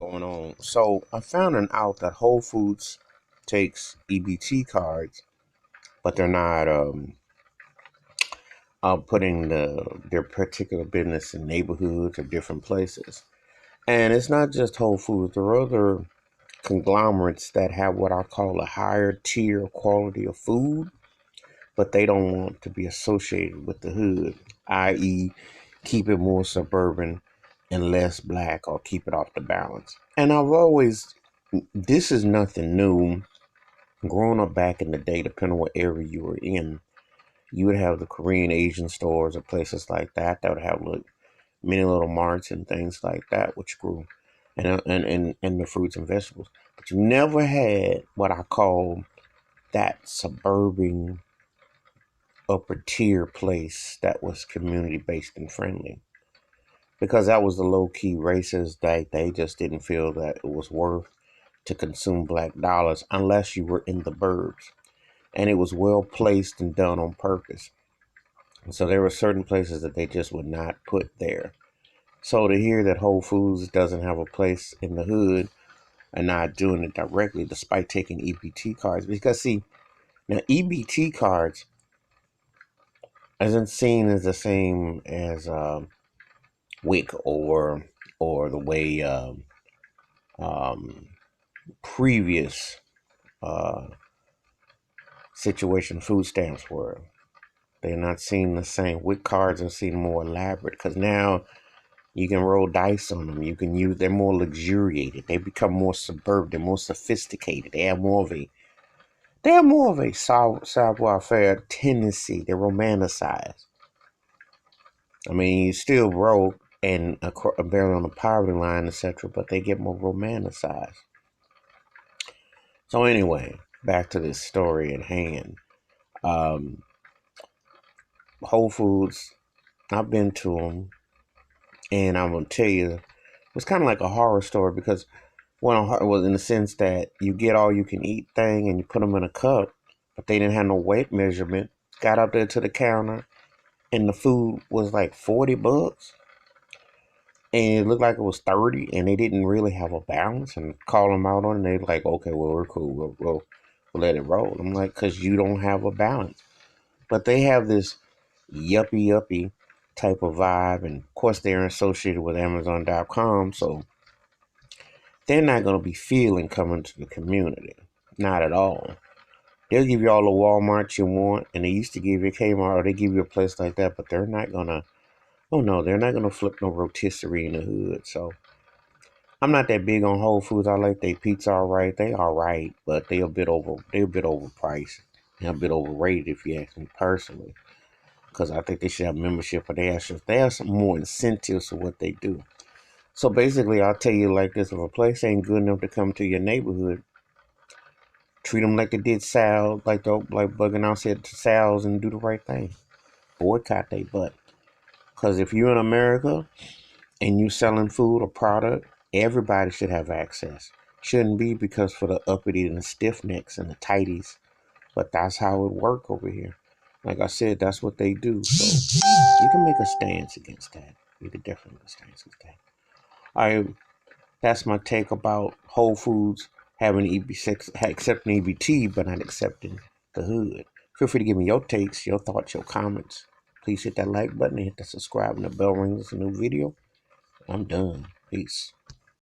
Going on. So I found out that Whole Foods takes EBT cards, but they're not putting their particular business in neighborhoods or different places. And it's not just Whole Foods. There are other conglomerates that have what I call a higher tier quality of food, but they don't want to be associated with the hood, i.e., keep it more suburban and less black or keep it off the balance. And this is nothing new. Growing up back in the day, depending on what area you were in, you would have the Korean Asian stores or places like that would have many little marts and things like that, which grew, and the fruits and vegetables. But you never had what I call that suburban upper tier place that was community based and friendly. Because that was the low key racist that they just didn't feel that it was worth to consume black dollars unless you were in the burbs. And it was well placed and done on purpose. And so there were certain places that they just would not put there. So to hear that Whole Foods doesn't have a place in the hood and not doing it directly despite taking EBT cards, because see, now EBT cards isn't seen as the same as WIC or the way um, previous uh, situation food stamps were. They're not seen the same. WIC cards are seen more elaborate because now you can roll dice on them. You can use. They're more luxuriated. They become more suburban. They're more sophisticated. They have more of a savoir faire tendency. They're romanticized. I mean, you still broke and barely on the poverty line, etc., but they get more romanticized. So anyway, back to this story at hand. Um, Whole Foods, I've been to them, and I'm gonna tell you, it's kind of like a horror story because well, it was in the sense that you get all you can eat thing and you put them in a cup, but they didn't have no weight measurement. Got up there to the counter, and the food was like $40, and it looked like it was 30, and they didn't really have a balance. And call them out on it, and they're like, "Okay, well, we're cool. We'll let it roll." I'm like, "Cause you don't have a balance." But they have this yuppie type of vibe, and of course they're associated with Amazon.com, so they're not going to be feeling coming to the community. Not at all. They'll give you all the Walmart you want, and they used to give you Kmart, or they give you a place like that, but they're not going to, oh no, they're not going to flip no rotisserie in the hood. So I'm not that big on Whole Foods. I like their pizza all right. They all right, but they're a bit overpriced and a bit overrated if you ask me personally. Because I think they should have membership, but they have some more incentives for what they do. So basically, I'll tell you like this: if a place ain't good enough to come to your neighborhood, treat them like they did Sal, like Bugging Out said to Sal's, and do the right thing. Boycott they butt. Because if you're in America and you selling food or product, everybody should have access. Shouldn't be because for the uppity and the stiff necks and the tighties, but that's how it work over here. Like I said, that's what they do. So you can make a stance against that. You can definitely make a stance against that. I That's my take about Whole Foods having accepting EBT but not accepting the hood. Feel free to give me your takes, your thoughts, your comments. Please hit that like button and hit the subscribe and the bell ring. It's a new video. I'm done. Peace.